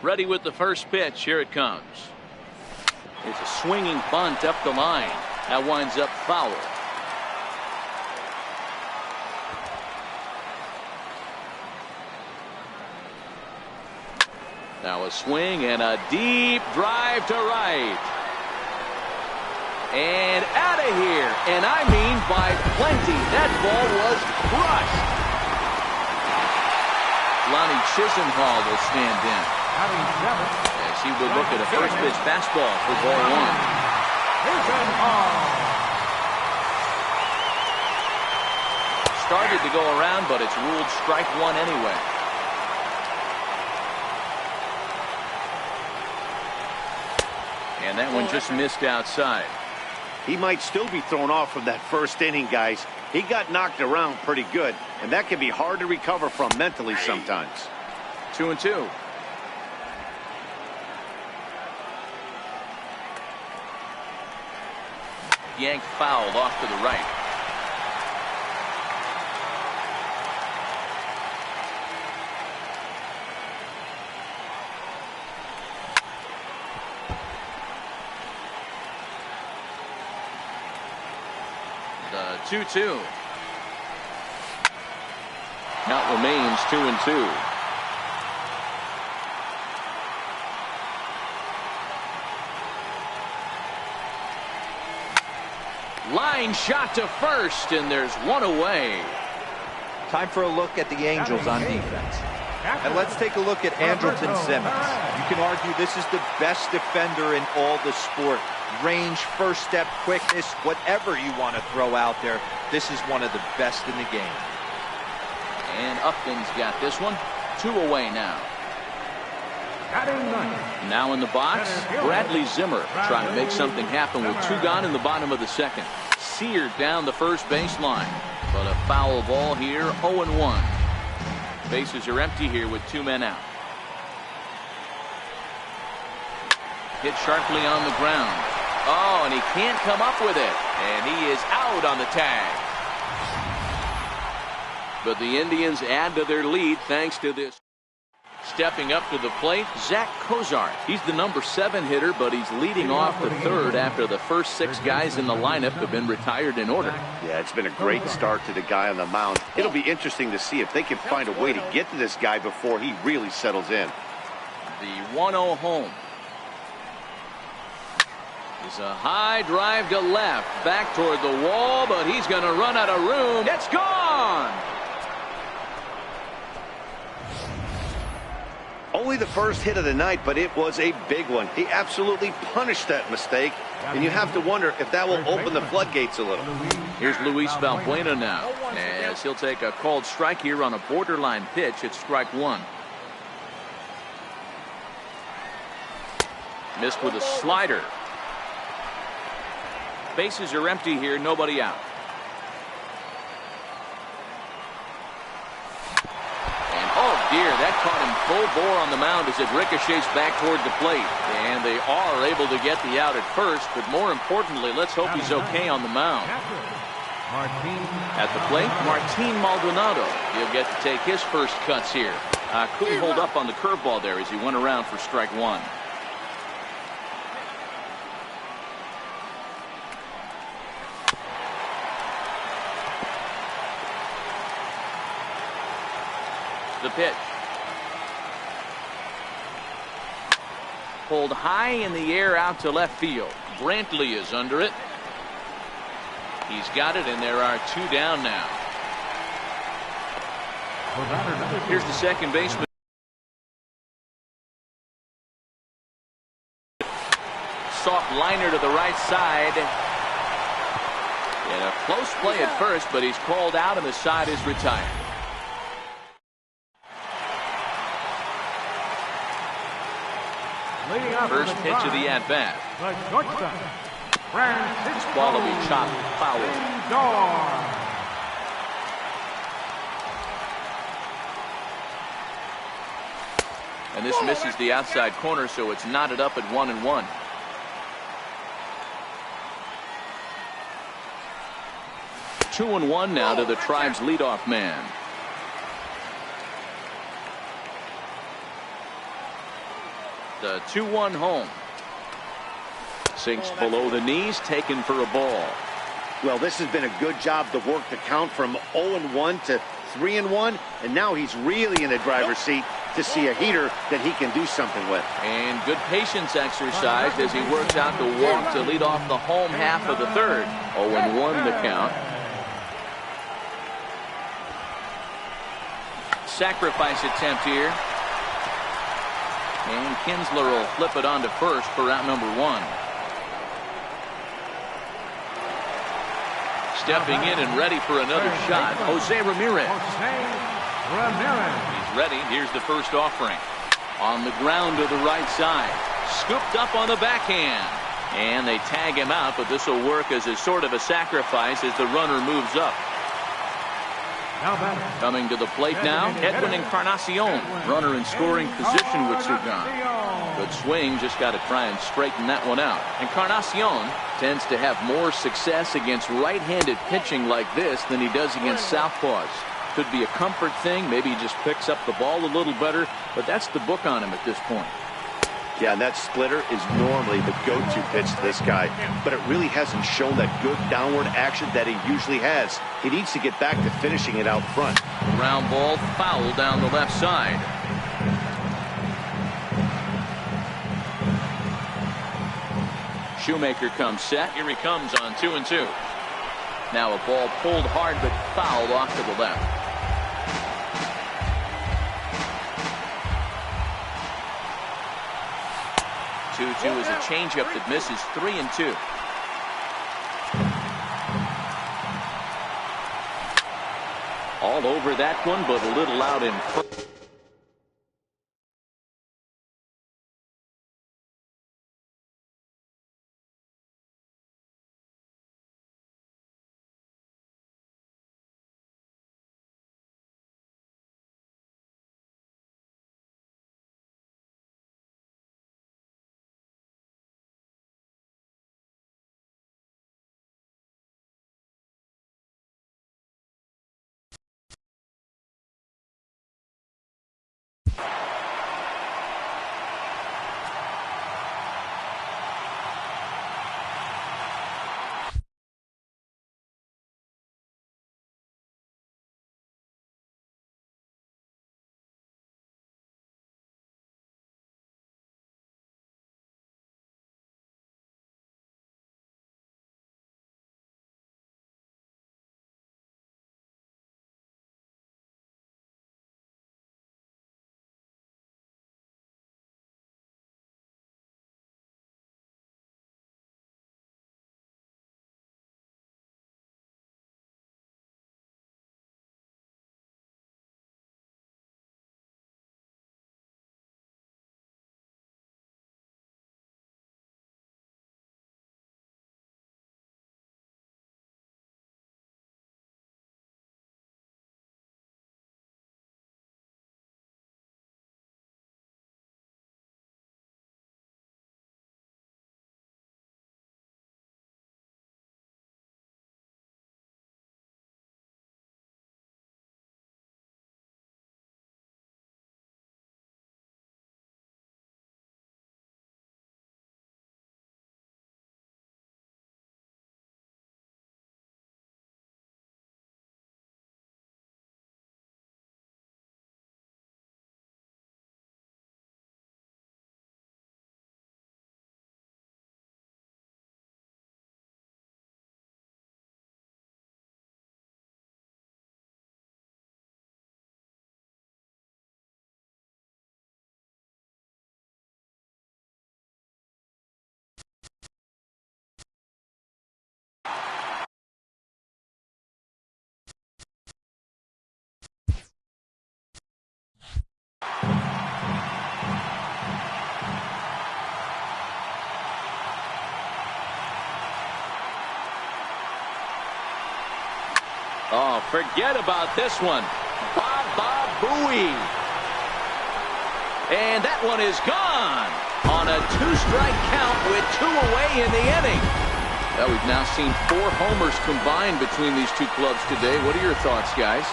Ready with the first pitch. Here it comes. It's a swinging bunt up the line. That winds up foul. Now a swing and a deep drive to right. And out of here. And I mean by plenty. That ball was crushed. Lonnie Chisenhall will stand in as he would look at a first pitch fastball for ball one. Started to go around, but it's ruled strike one anyway. And that one just missed outside. He might still be thrown off from that first inning, guys. He got knocked around pretty good, and that can be hard to recover from mentally sometimes. 2-2. Yanked fouled off to the right. The 2-2. Count remains 2-2. Line shot to first, and there's one away. Time for a look at the Angels on defense. And let's take a look at Andrelton Simmons. You can argue this is the best defender in all the sport. Range, first step, quickness, whatever you want to throw out there, this is one of the best in the game. And Upton's got this one. 2 away now. Now in the box, Bradley Zimmer trying to make something happen with 2 gone in the bottom of the second. Seared down the first baseline, but a foul ball here. 0-1. Bases are empty here with 2 men out. Hit sharply on the ground. Oh, and he can't come up with it, and he is out on the tag. But the Indians add to their lead thanks to this. Stepping up to the plate, Zach Cozart. He's the number 7 hitter, but he's leading off the third after the first 6 guys in the lineup have been retired in order. Yeah, it's been a great start to the guy on the mound. It'll be interesting to see if they can find a way to get to this guy before he really settles in. The 1-0 home. It's a high drive to left, back toward the wall, but he's going to run out of room. It's gone! Only the first hit of the night, but it was a big one. He absolutely punished that mistake, and you have to wonder if that will open the floodgates a little. Here's Luis Valbuena now, as he'll take a called strike here on a borderline pitch. It's strike 1. Missed with a slider. Bases are empty here, nobody out. Oh dear, that caught him full bore on the mound as it ricochets back toward the plate. And they are able to get the out at first, but more importantly, let's hope he's okay on the mound. At the plate, Martin Maldonado. He'll get to take his first cuts here. Couldn't hold up on the curveball there as he went around for strike 1. The pitch. Pulled high in the air out to left field. Brantley is under it. He's got it, and there are 2 down now. Here's the second baseman. Soft liner to the right side. And a close play at first, but he's called out, and the side is retired. First pitch of the at-bat. This ball will be chopped foul. And this misses the outside corner, so it's knotted up at 1-1. Two and one now to the Tribe's leadoff man. The 2-1 home. Sinks below the knees, taken for a ball. Well, this has been a good job to work the count from 0-1 to 3-1, and now he's really in the driver's seat to see a heater that he can do something with. And good patience exercised as he works out the walk to lead off the home half of the third. 0-1 the count. Sacrifice attempt here. And Kinsler will flip it on to first for out number 1. Stepping in and ready for another shot, Jose Ramirez. He's ready. Here's the first offering. On the ground to the right side. Scooped up on the backhand. And they tag him out, but this will work as a sort of a sacrifice as the runner moves up. Coming to the plate now, Edwin Encarnacion. Runner in scoring position with 2 gone. Good swing, just got to try and straighten that one out. Encarnacion tends to have more success against right-handed pitching like this than he does against southpaws. Could be a comfort thing, maybe he just picks up the ball a little better, but that's the book on him at this point. Yeah, and that splitter is normally the go-to pitch to this guy, but it really hasn't shown that good downward action that he usually has. He needs to get back to finishing it out front. Ground ball, foul down the left side. Shoemaker comes set. Here he comes on 2-2. Now a ball pulled hard but fouled off to the left. 2-2 is a changeup that misses. 3-2. All over that one, but a little out in front. Oh, forget about this one. Baba Booey. And that one is gone on a 2-strike count with 2 away in the inning. Well, we've now seen 4 homers combined between these two clubs today. What are your thoughts, guys?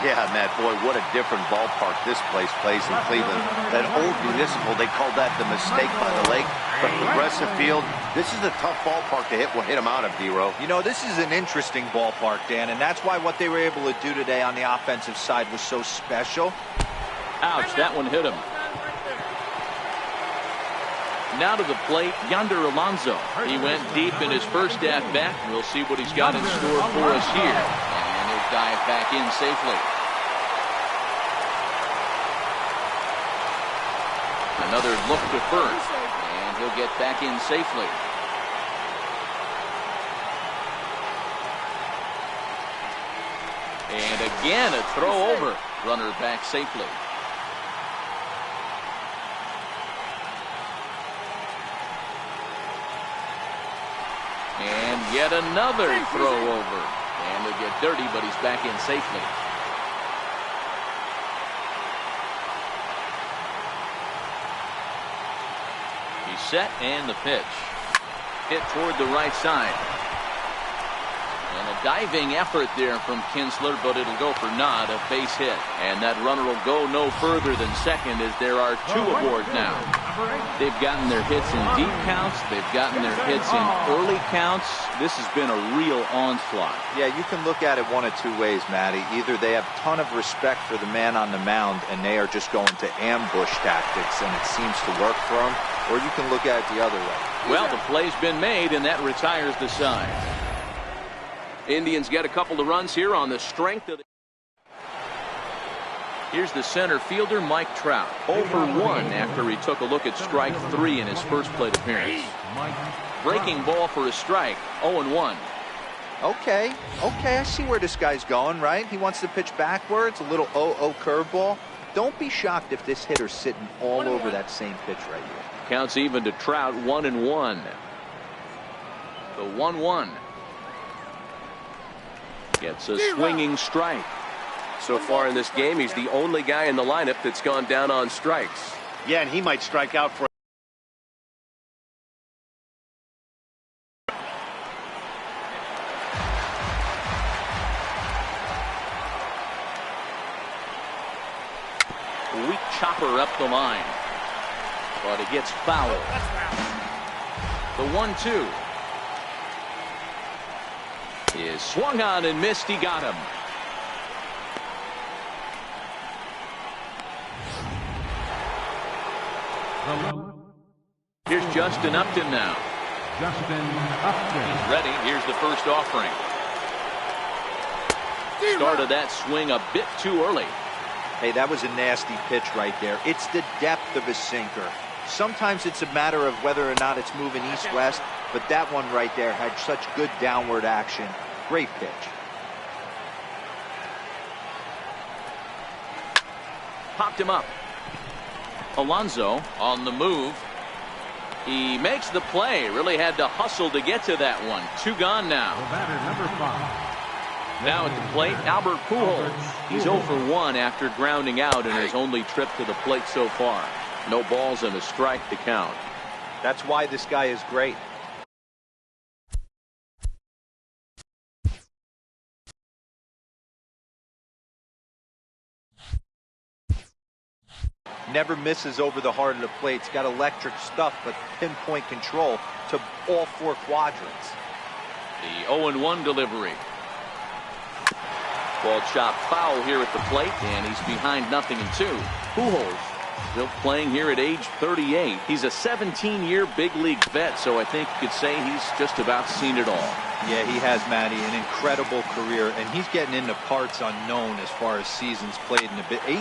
Yeah, Matt, boy, what a different ballpark this place plays in Cleveland. That old Municipal, they called that the mistake by the lake. But Progressive Field, this is a tough ballpark to hit him out of, D-Row. You know, this is an interesting ballpark, Dan, and that's why what they were able to do today on the offensive side was so special. Ouch, that one hit him. Now to the plate, Yonder Alonso. He went deep in his first at-bat. We'll see what he's got in store for us here. And he'll dive back in safely. Another look to first. And he'll get back in safely. And again, a throw over. Runner back safely. And yet another throw over. And he'll get dirty, but he's back in safely. He's set, and the pitch. Hit toward the right side. And a diving effort there from Kinsler, but it'll go for naught, a base hit. And that runner will go no further than second as there are two aboard now. They've gotten their hits in deep counts. They've gotten their hits in early counts. This has been a real onslaught. Yeah, you can look at it one of two ways, Matty. Either they have a ton of respect for the man on the mound and they are just going to ambush tactics and it seems to work for them, or you can look at it the other way. Well, the play's been made and that retires the side. Indians get a couple of runs here on the strength of the... Here's the center fielder, Mike Trout. 0 for 1 after he took a look at strike 3 in his first plate appearance. Breaking ball for a strike, 0-1. Okay, I see where this guy's going, right? He wants to pitch backwards, a little 0-0 curveball. Don't be shocked if this hitter's sitting all over that same pitch right here. Counts even to Trout, 1-1. The 1-1. Gets a swinging strike. So far in this game, he's the only guy in the lineup that's gone down on strikes. Yeah, and he might strike out for... Weak chopper up the line. But it gets fouled. The 1-2. Is swung on and missed. He got him. Here's Justin Upton now. Justin Upton. He's ready. Here's the first offering. Started that swing a bit too early. Hey, that was a nasty pitch right there. It's the depth of a sinker. Sometimes it's a matter of whether or not it's moving east-west, but that one right there had such good downward action. Great pitch. Popped him up. Alonso on the move. He makes the play. Really had to hustle to get to that one. 2 gone now. The batter, number 5. Now at the plate, Albert Pujols. He's 0 for 1 after grounding out in his only trip to the plate so far. No balls and a strike to count. That's why this guy is great. Never misses over the heart of the plate. He's got electric stuff, but pinpoint control to all 4 quadrants. The 0-1 delivery. Ball chopped foul here at the plate, and he's behind 0-2. Pujols still playing here at age 38. He's a 17-year big league vet, so I think you could say he's just about seen it all. Yeah, he has, Matty, an incredible career, and he's getting into parts unknown as far as seasons played in the 18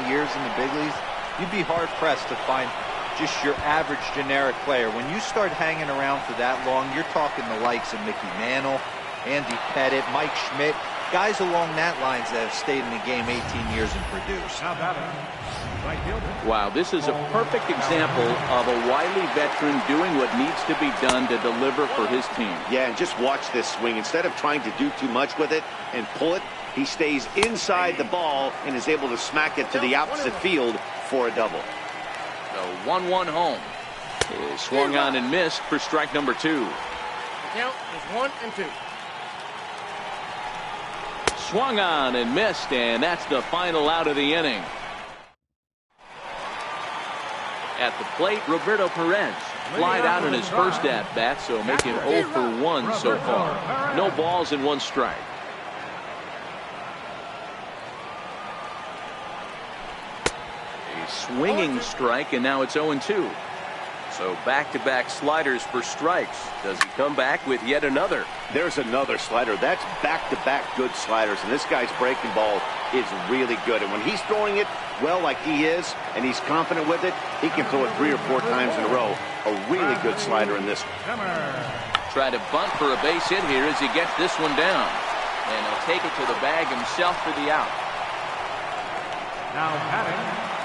years in the big leagues. You'd be hard-pressed to find just your average generic player. When you start hanging around for that long, you're talking the likes of Mickey Mantle, Andy Pettitte, Mike Schmidt, guys along that lines that have stayed in the game 18 years and produced. Wow, this is a perfect example of a wily veteran doing what needs to be done to deliver for his team. Yeah, and just watch this swing. Instead of trying to do too much with it and pull it, he stays inside the ball and is able to smack it to the opposite field for a double. The 1-1 home is swung on and missed for strike number 2. The count is 1-2. swung on and missed, and that's the final out of the inning. At the plate, Roberto Perez flied out in his first at-bat, so make him 0 for 1 so far. No balls and 1 strike. A swinging strike, and now it's 0-2. So back-to-back sliders for strikes. Does he come back with yet another? There's another slider. That's back-to-back good sliders, and this guy's breaking ball is really good. And when he's throwing it well like he is, and he's confident with it, he can throw it 3 or 4 times in a row. A really good slider in this. Try to bunt for a base hit here as he gets this one down. And he'll take it to the bag himself for the out. Now batting.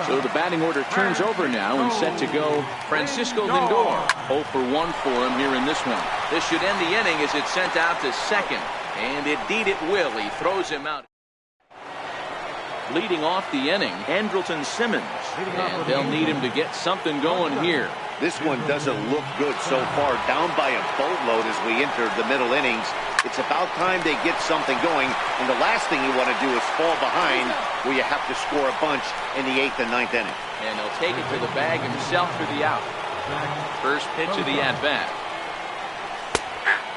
So the batting order turns over now and set to go Francisco Lindor. 0 for 1 for him here in this one. This should end the inning as it's sent out to second. And indeed it will. He throws him out. Leading off the inning, Andrelton Simmons. And they'll need him to get something going here. This one doesn't look good so far. Down by a boatload as we enter the middle innings. It's about time they get something going. And the last thing you want to do is fall behind where you have to score a bunch in the 8th and 9th inning. And he'll take it to the bag himself for the out. First pitch of the at-bat.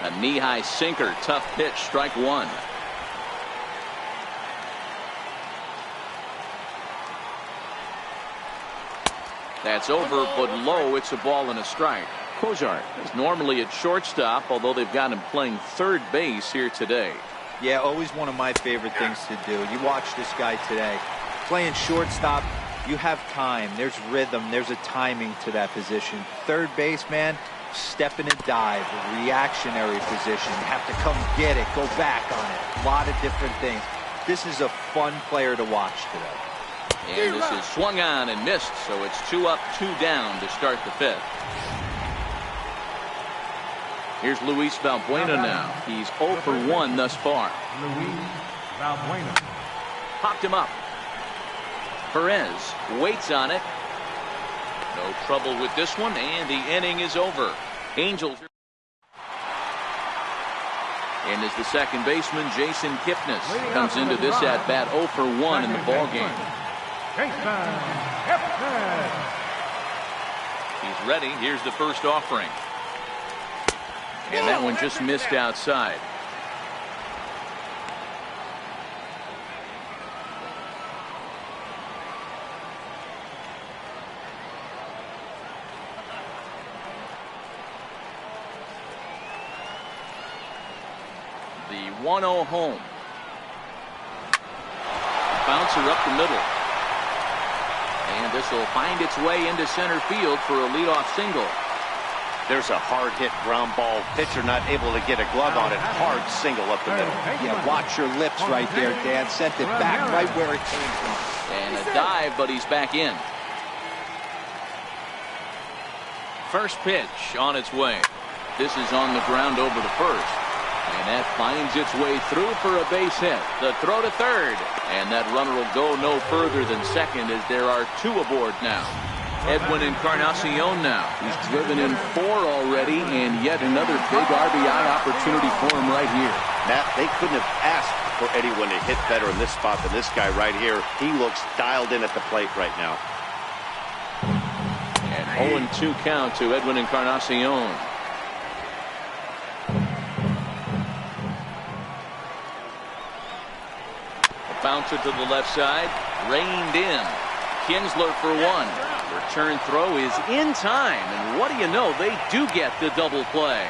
A knee-high sinker. Tough pitch. Strike 1. That's over, but low. It's a ball and a strike. Cozart is normally at shortstop, although they've got him playing third base here today. Yeah, always one of my favorite things to do. You watch this guy today. Playing shortstop, you have time. There's rhythm. There's a timing to that position. Third base, man, step in and dive. A reactionary position. You have to come get it, go back on it. A lot of different things. This is a fun player to watch today. And this is swung on and missed, so it's 2 up, 2 down to start the 5th. Here's Luis Valbuena now. He's 0 for 1 thus far. Luis Valbuena. Popped him up. Perez waits on it. No trouble with this one, and the inning is over. Angels. And as the second baseman, Jason Kipnis comes into this at-bat 0 for 1 in the ballgame. He's ready. Here's the first offering. And that one just missed outside. The 1-0 home. Bouncer up the middle. And this will find its way into center field for a leadoff single. There's a hard-hit ground ball. Pitcher not able to get a glove on it. Hard single up the middle. Yeah, watch your lips right there, Dan. Sent it back right where it came from. And a dive, but he's back in. First pitch on its way. This is on the ground over to first. And that finds its way through for a base hit. The throw to third. And that runner will go no further than second as there are 2 aboard now. Edwin Encarnacion now. He's driven in 4 already, and yet another big RBI opportunity for him right here. Matt, they couldn't have asked for anyone to hit better in this spot than this guy right here. He looks dialed in at the plate right now. And 0-2 count to Edwin Encarnacion. A bouncer to the left side, reined in. Kinsler for 1. Return throw is in time, and what do you know, they do get the double play.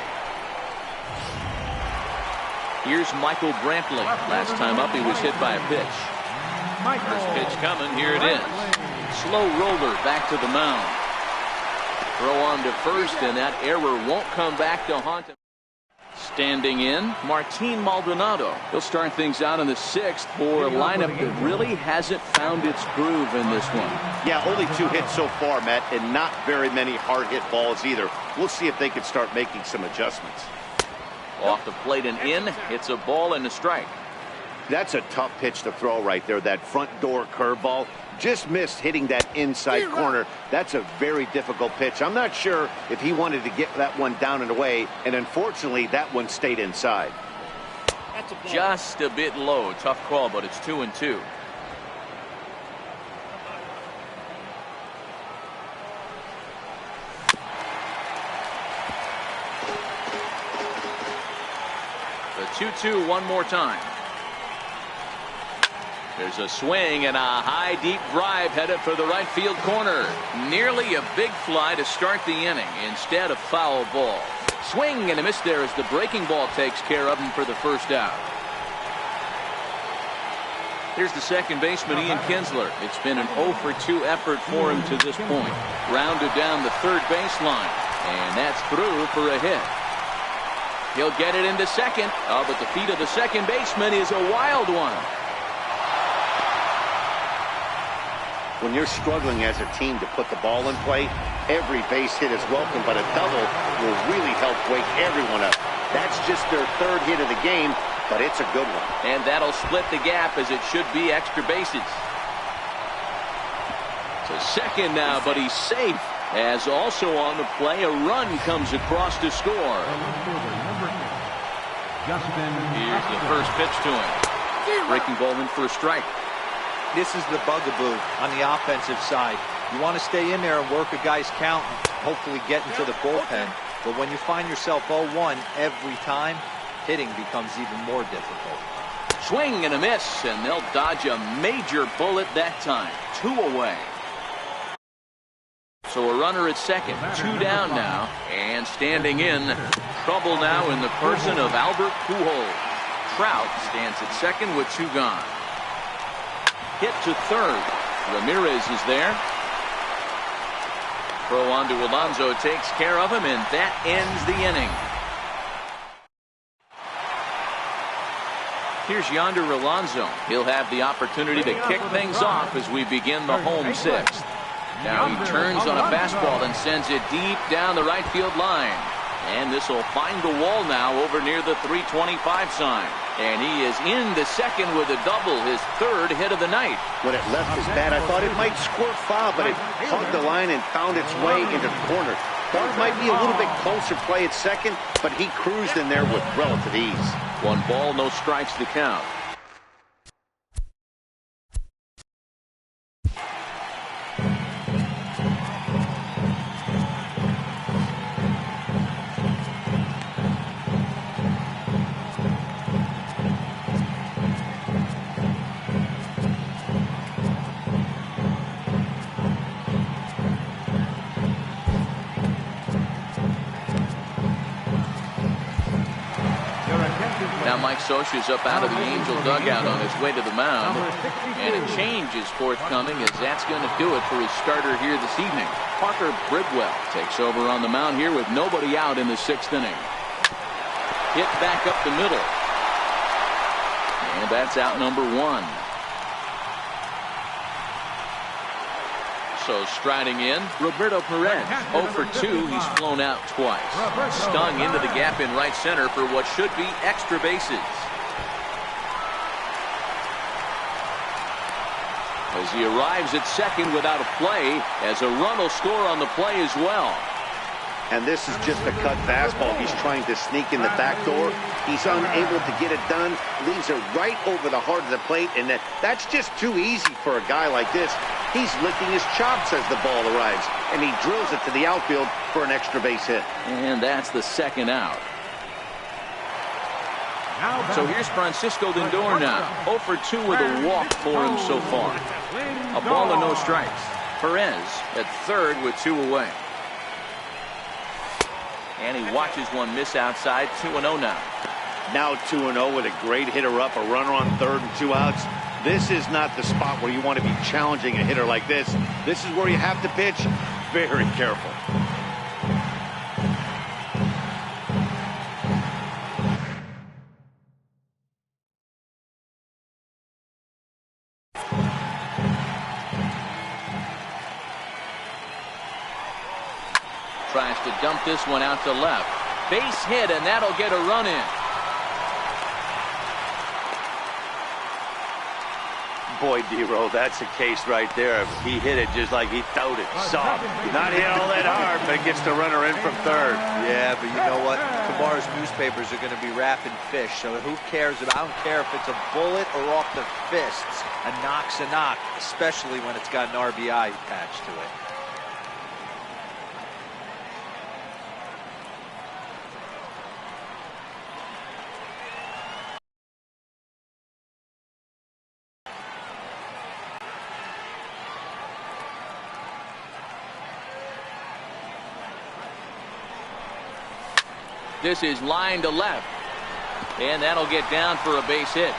Here's Michael Brantley. Last time up he was hit by a pitch. First pitch coming, here it is. Slow roller back to the mound. Throw on to first, and that error won't come back to haunt him. Standing in, Martin Maldonado. He'll start things out in the 6th for a lineup that really hasn't found its groove in this one. Yeah, only 2 hits so far, Matt, and not very many hard-hit balls either. We'll see if they can start making some adjustments. Off the plate and in, it's a ball and a strike. That's a tough pitch to throw right there, that front door curveball. Just missed hitting that inside corner. That's a very difficult pitch. I'm not sure if he wanted to get that one down and away, and unfortunately that one stayed inside. Just a bit low. Tough call, but it's 2-2. The 2-2 one more time. There's a swing and a high deep drive headed for the right field corner. Nearly a big fly to start the inning. Instead, a foul ball. Swing and a miss there as the breaking ball takes care of him for the first out. Here's the second baseman, Ian Kinsler. It's been an 0 for 2 effort for him to this point. Rounded down the third baseline, and that's through for a hit. He'll get it into second. Oh, but the feet of the second baseman is a wild one. When you're struggling as a team to put the ball in play, every base hit is welcome, but a double will really help wake everyone up. That's just their third hit of the game, but it's a good one. And that'll split the gap, as it should be extra bases. To second now, but he's safe. As also on the play, a run comes across to score. Here's the first pitch to him. Breaking ball in for a strike. This is the bugaboo on the offensive side. You want to stay in there and work a guy's count and hopefully get into the bullpen. But when you find yourself 0-1 every time, hitting becomes even more difficult. Swing and a miss, and they'll dodge a major bullet that time. 2 away. So a runner at second. 2 down now. And standing in, trouble now in the person of Albert Pujols. Trout stands at second with 2 gone. Hit to third. Ramirez is there. Throw on to Alonso takes care of him, and that ends the inning. Here's Yonder Alonso. He'll have the opportunity to kick things off as we begin the home sixth. Now he turns on a fastball and sends it deep down the right field line. And this will find the wall now over near the 325 sign. And he is in the second with a double, his third hit of the night. When it left his bat, I thought it might squirt foul, but it hugged the line and found its way into the corner. Thought it might be a little bit closer play at second, but he cruised in there with relative ease. 1 ball, no strikes to count. Now Mike Scioscia's up out of the Angel dugout on his way to the mound. And a change is forthcoming, as that's going to do it for his starter here this evening. Parker Bridwell takes over on the mound here with nobody out in the 6th inning. Hit back up the middle. And that's out number 1. So striding in, Roberto Perez. 0 for 2. He's flown out twice. Stung into the gap in right center for what should be extra bases. As he arrives at second without a play, as a run will score on the play as well. And this is just a cut fastball. He's trying to sneak in the back door. He's unable to get it done. Leaves it right over the heart of the plate. And that's just too easy for a guy like this. He's licking his chops as the ball arrives. And he drills it to the outfield for an extra base hit. And that's the second out. So here's Francisco Lindor now. 0 for 2 with a walk for him so far. A ball and no strikes. Perez at third with 2 away. And he watches one miss outside. 2-0 now. Now 2-0 with a great hitter up, a runner on third and 2 outs. This is not the spot where you want to be challenging a hitter like this. This is where you have to pitch very careful. Tries to dump this one out to left. Base hit, and that'll get a run in. Boy, D-Roll, that's a case right there. He hit it just like he throwed it. Soft. Not hit all that hard, but gets the runner in from third. Yeah, but you know what? Tomorrow's newspapers are going to be wrapping fish, so who cares? I don't care if it's a bullet or off the fists. A knock's a knock, especially when it's got an RBI attached to it. This is line to left. And that'll get down for a base hit.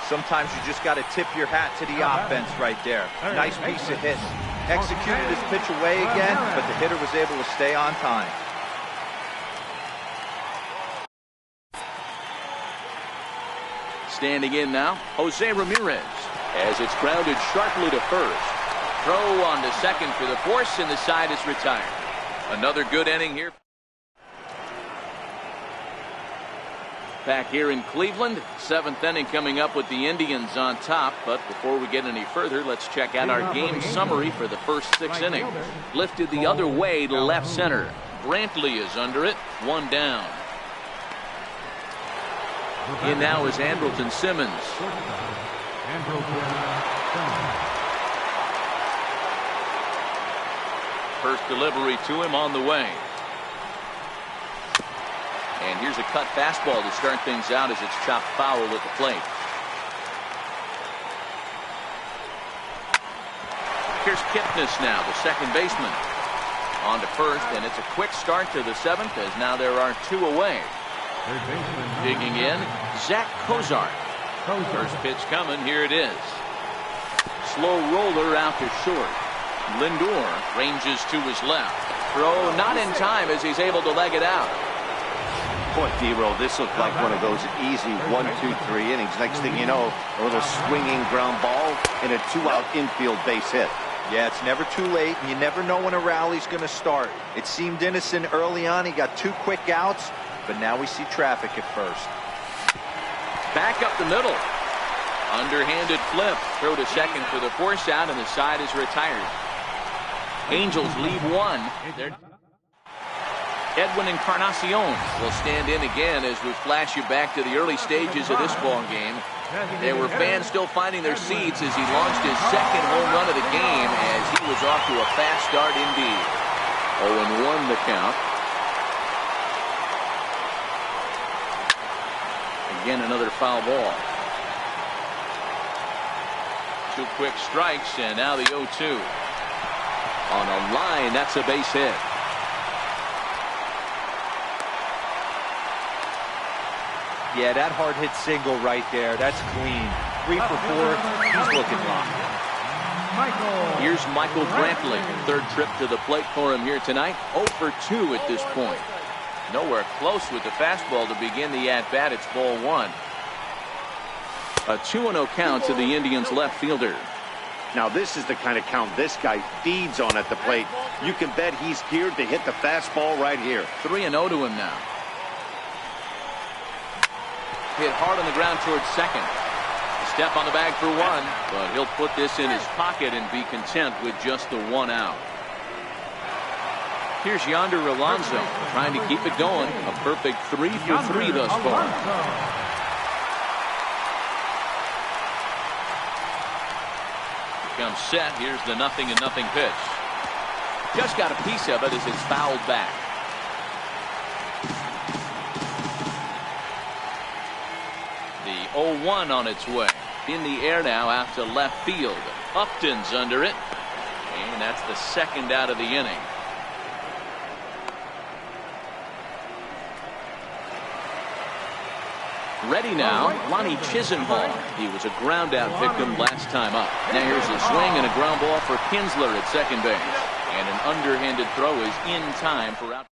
Sometimes you just got to tip your hat to the offense right there. Nice piece of hitting. Executed his pitch away again, but the hitter was able to stay on time. Standing in now, Jose Ramirez, as it's grounded sharply to first. Throw on to second for the force, and the side is retired. Another good inning here. Back here in Cleveland, 7th inning coming up with the Indians on top. But before we get any further, let's check out our game summary for the first 6 innings. Lifted the other way to left center. Brantley is under it, 1 down. In now is Andrelton Simmons. First delivery to him on the way. And here's a cut fastball to start things out as it's chopped foul at the plate. Here's Kipnis now, the second baseman. On to first, and it's a quick start to the 7th as now there are 2 away. Digging in, Zach Cozart. First pitch coming, here it is. Slow roller out to short. Lindor ranges to his left. Throw not in time as he's able to leg it out. Boy, D-Roll, this looked like one of those easy 1, 2, 3 innings. Next thing you know, a little swinging ground ball and a 2-out infield base hit. Yeah, it's never too late, and you never know when a rally's going to start. It seemed innocent early on. He got 2 quick outs, but now we see traffic at first. Back up the middle. Underhanded flip. Throw to second for the force out, and the side is retired. Angels lead 1. Edwin Encarnacion will stand in again as we flash you back to the early stages of this ball game. There were fans still finding their seats as he launched his second home run of the game as he was off to a fast start indeed. 0-1 the count. Again, another foul ball. 2 quick strikes, and now the 0-2. On a line, that's a base hit. Yeah, that hard hit single right there. That's clean. 3 for 4. He's looking locked. Here's Michael Brantley. Third trip to the plate for him here tonight. 0 for 2 at this point. Nowhere close with the fastball to begin the at-bat. It's ball 1. A 2-0 count to the Indians left fielder. Now this is the kind of count this guy feeds on at the plate. You can bet he's geared to hit the fastball right here. 3-0 to him now. Hit hard on the ground towards second. A step on the bag for 1, but he'll put this in his pocket and be content with just the 1 out. Here's Yonder Alonso trying to keep it going. A perfect 3 for 3 thus far. Comes set. Here's the 0-0 pitch. Just got a piece of it as it's fouled back. The 0-1 on its way. In the air now out to left field. Upton's under it. And that's the 2nd out of the inning. Ready now, Lonnie Chisenhall. He was a ground out victim last time up. Now here's a swing and a ground ball for Kinsler at second base. And an underhanded throw is in time for out.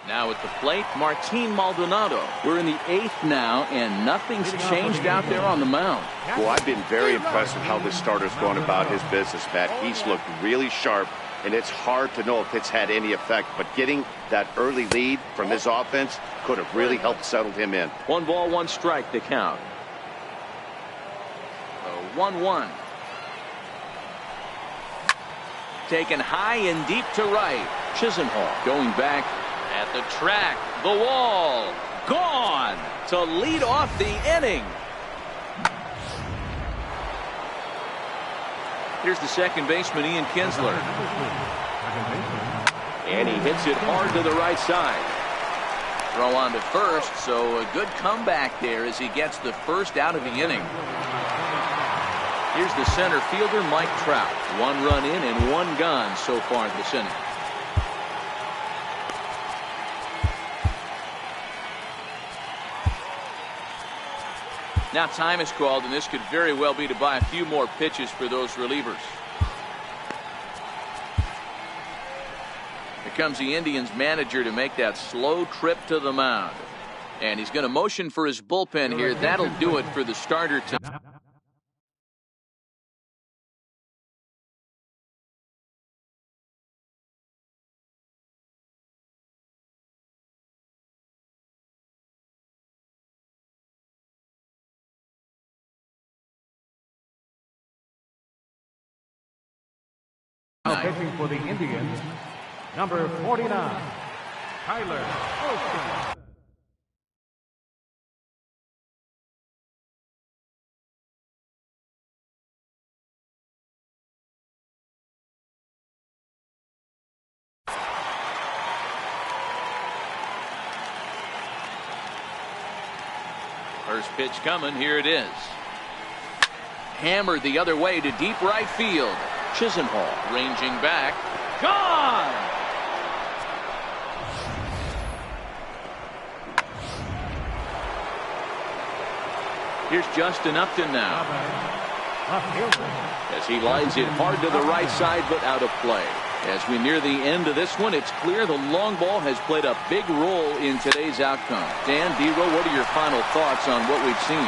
Now at the plate, Martin Maldonado. We're in the 8th now, and nothing's changed out there on the mound. Well, I've been very impressed with how this starter's going about his business, Pat. He's looked really sharp, and it's hard to know if it's had any effect. But getting that early lead from his offense could have really helped settle him in. 1 ball, 1 strike to count. 1-1. Taken high and deep to right. Chisenhall going back at the track. The wall. Gone to lead off the inning. Here's the second baseman, Ian Kinsler. And he hits it hard to the right side. Throw on to first, so a good comeback there as he gets the first out of the inning. Here's the center fielder, Mike Trout. 1 run in and 1 gone so far this inning. Now time is called, and this could very well be to buy a few more pitches for those relievers. Here comes the Indians manager to make that slow trip to the mound. And he's going to motion for his bullpen here. That'll do it for the starter tonight. Now pitching for the Indians, number 49, Tyler Olson. First pitch coming. Here it is. Hammered the other way to deep right field. Chisenhall ranging back. Gone! Here's Justin Upton now. As he lines it hard to the right side, but out of play. As we near the end of this one, it's clear the long ball has played a big role in today's outcome. Dan, D-Row, what are your final thoughts on what we've seen?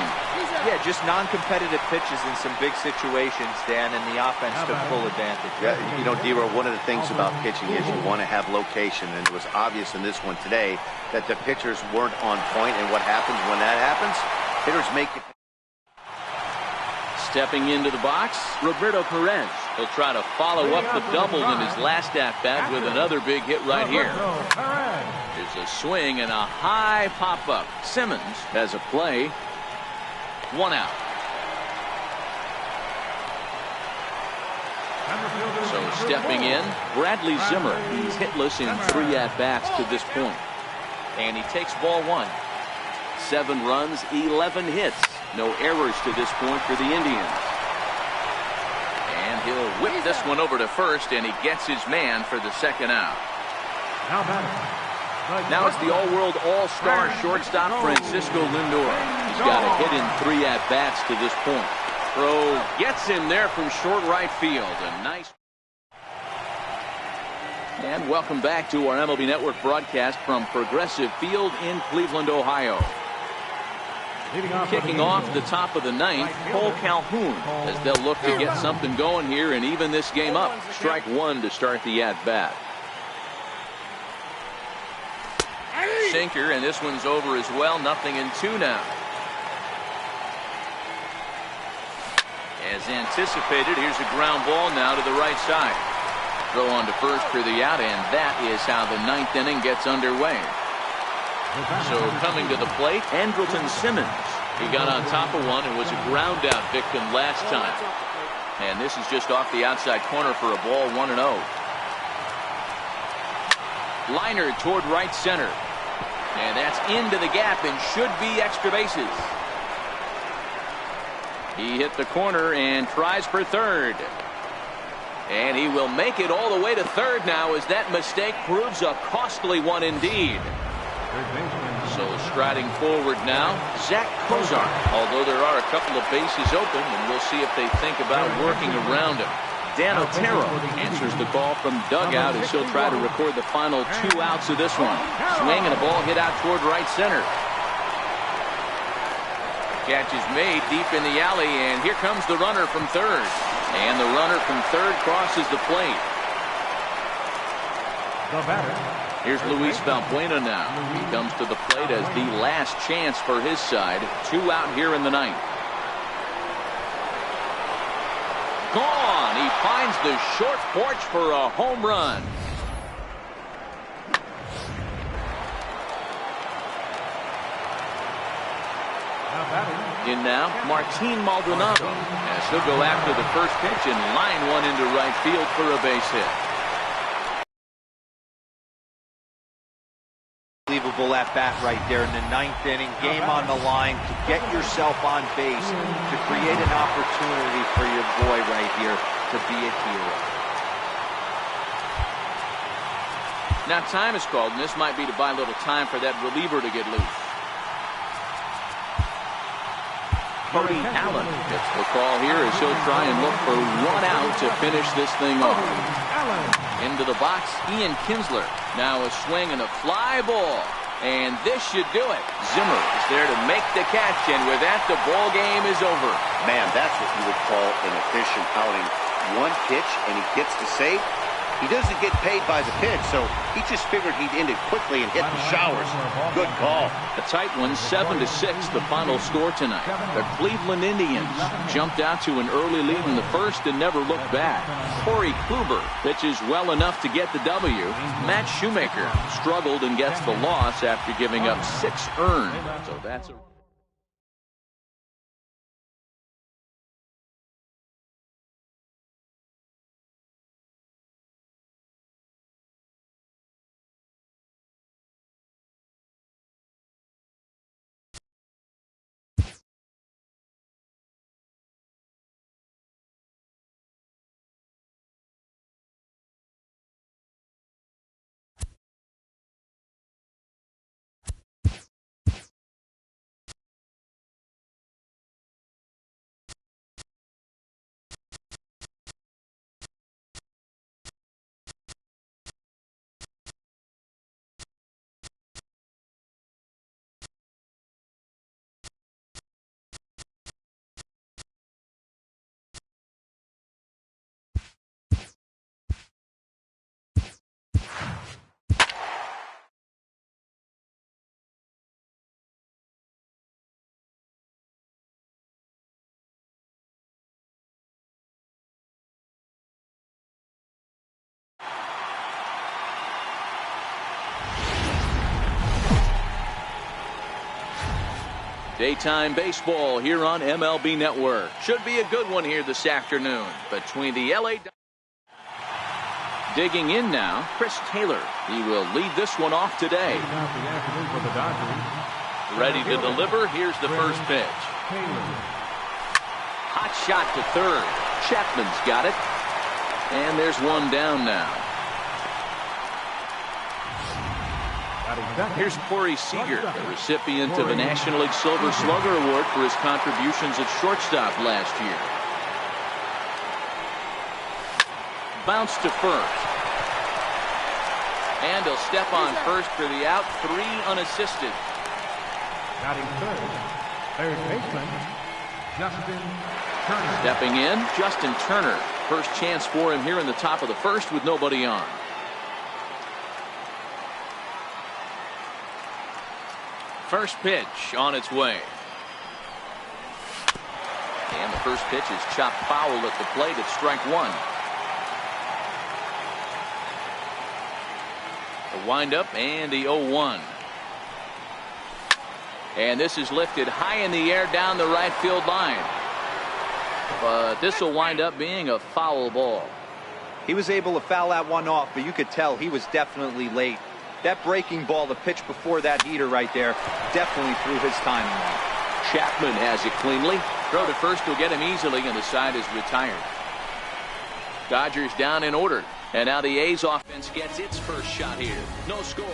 Yeah, just non-competitive pitches in some big situations, Dan, and the offense took full advantage. Yeah, you know, D-Row, one of the things about pitching is you want to have location, and it was obvious in this one today that the pitchers weren't on point, and what happens when that happens? Hitters make it. Stepping into the box, Roberto Perez. He'll try to follow up the double in his last at-bat with another big hit right here. There's a swing and a high pop-up. Simmons has a play. 1 out. So stepping in, Bradley Zimmer. He's hitless in 3 at-bats to this point. And he takes ball 1. 7 runs, 11 hits. No errors to this point for the Indians. And he'll whip this one over to first, and he gets his man for the second out. Now it's the all-world all-star shortstop Francisco Lindor. He's got a hit in 3 at-bats to this point. Throw gets him there from short right field. A nice. And welcome back to our MLB Network broadcast from Progressive Field in Cleveland, Ohio. Kicking off the top of the 9th, Cole Calhoun, as they'll look to get something going here and even this game up. Strike 1 to start the at-bat. Sinker, and this one's over as well. 0-2 now. As anticipated, here's a ground ball now to the right side. Throw on to first for the out, and that is how the 9th inning gets underway. So coming to the plate, Andrelton Simmons. He got on top of one and was a ground out victim last time. And this is just off the outside corner for a ball. 1-0. Liner toward right center. And that's into the gap and should be extra bases. He hit the corner and tries for third. And he will make it all the way to third now as that mistake proves a costly one indeed. So striding forward now, Zach Kozar. Although there are a couple of bases open, and we'll see if they think about working around him. Dan Otero answers the call from dugout as he'll try to record the final 2 outs of this one. Swing and a ball hit out toward right center. Catch is made deep in the alley, and here comes the runner from third. And the runner from third crosses the plate. The batter. Here's Luis Valbuena now. He comes to the plate as the last chance for his side. 2 out here in the ninth. Gone. He finds the short porch for a home run. In now, Martin Maldonado, as he'll go after the first pitch and line one into right field for a base hit. Unbelievable at bat right there in the ninth inning. Game on the line to get yourself on base, to create an opportunity for your boy right here to be a hero. Now time is called, and this might be to buy a little time for that reliever to get loose. Cody Allen gets the call here as he'll try and look for 1 out to finish this thing off. Into the box, Ian Kinsler. Now a swing and a fly ball. And this should do it. Zimmer is there to make the catch, and with that, the ball game is over. Man, that's what you would call an efficient outing. 1 pitch, and he gets the save. He doesn't get paid by the pitch, so he just figured he'd end it quickly and hit the showers. Good call. A tight one, 7-6, the final score tonight. The Cleveland Indians jumped out to an early lead in the first and never looked back. Corey Kluber pitches well enough to get the W. Matt Shoemaker struggled and gets the loss after giving up 6 earned. So that's a... Daytime baseball here on MLB Network. Should be a good one here this afternoon between the LA. Digging in now, Chris Taylor. He will lead this one off today. Ready to deliver. Here's the first pitch. Hot shot to third. Chapman's got it. And there's one down now. Here's Corey Seager, the recipient of a National League Silver Slugger Award for his contributions at shortstop last year. Bounce to first. And he'll step on first for the out. 3 unassisted. Batting third baseman, Justin Turner. Stepping in, Justin Turner. First chance for him here in the top of the first with nobody on. First pitch on its way. And the first pitch is chopped foul at the plate at strike 1. The windup and the 0-1. And this is lifted high in the air down the right field line. But this will wind up being a foul ball. He was able to foul that one off, but you could tell he was definitely late. That breaking ball, the pitch before that heater right there, definitely threw his timing off. Chapman has it cleanly. Throw to first will get him easily, and the side is retired. Dodgers down in order. And now the A's offense gets its first shot here. No score.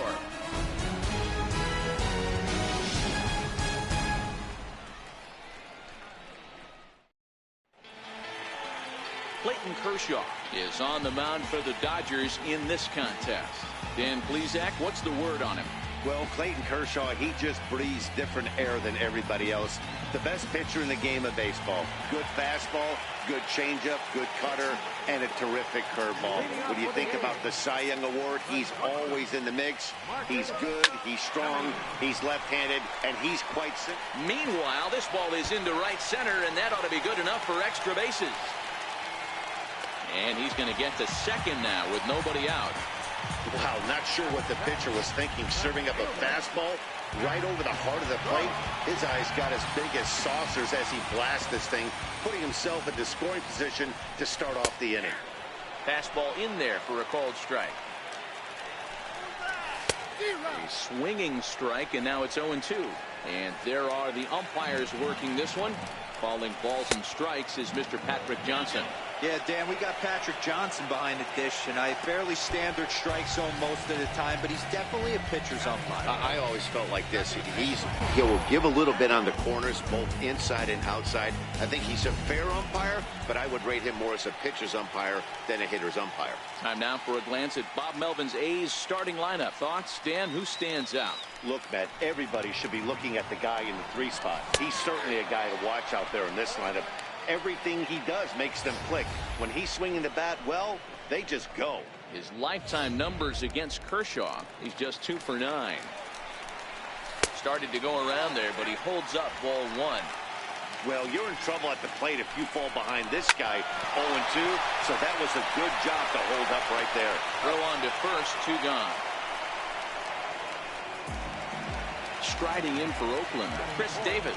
Clayton Kershaw is on the mound for the Dodgers in this contest. Dan Plesac, what's the word on him? Well, Clayton Kershaw, he just breathes different air than everybody else. The best pitcher in the game of baseball. Good fastball, good changeup, good cutter, and a terrific curveball. When you think about the Cy Young Award, he's always in the mix. He's good, he's strong, he's left-handed, and he's quite simple. Meanwhile, this ball is into right center, and that ought to be good enough for extra bases. And he's going to get to second now with nobody out. Wow, not sure what the pitcher was thinking, serving up a fastball right over the heart of the plate. His eyes got as big as saucers as he blasts this thing, putting himself into scoring position to start off the inning. Fastball in there for a called strike. A swinging strike, and now it's 0-2. And there are the umpires working this one. Calling balls and strikes is Mr. Patrick Johnson. Yeah, Dan, we got Patrick Johnson behind the dish, and a fairly standard strike zone most of the time, but he's definitely a pitcher's umpire. I always felt like this. He will give a little bit on the corners, both inside and outside. I think he's a fair umpire, but I would rate him more as a pitcher's umpire than a hitter's umpire. Time now for a glance at Bob Melvin's A's starting lineup. Thoughts, Dan? Who stands out? Look, Matt, everybody should be looking at the guy in the 3 spot. He's certainly a guy to watch out there in this lineup. Everything he does makes them click. When he's swinging the bat, well, they just go. His lifetime numbers against Kershaw, he's just 2 for 9. Started to go around there, but he holds up ball 1. Well, you're in trouble at the plate if you fall behind this guy 0-2, so that was a good job to hold up right there. Throw on to first, 2 gone. Striding in for Oakland, Chris Davis,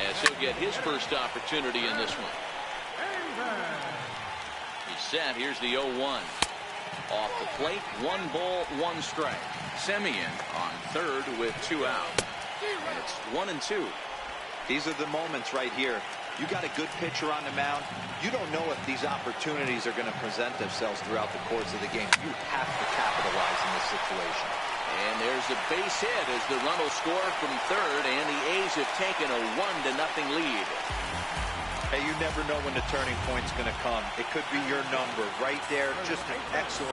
as he'll get his first opportunity in this one. He's set. Here's the 0-1. Off the plate, 1 ball, 1 strike. Semien on third with 2 out. And it's 1-2. These are the moments right here. You got a good pitcher on the mound. You don't know if these opportunities are going to present themselves throughout the course of the game. You have to capitalize in this situation. And there's a base hit as the run will score from third, and the A's have taken a 1-0 lead. Hey, you never know when the turning point's going to come. It could be your number right there. Just an excellent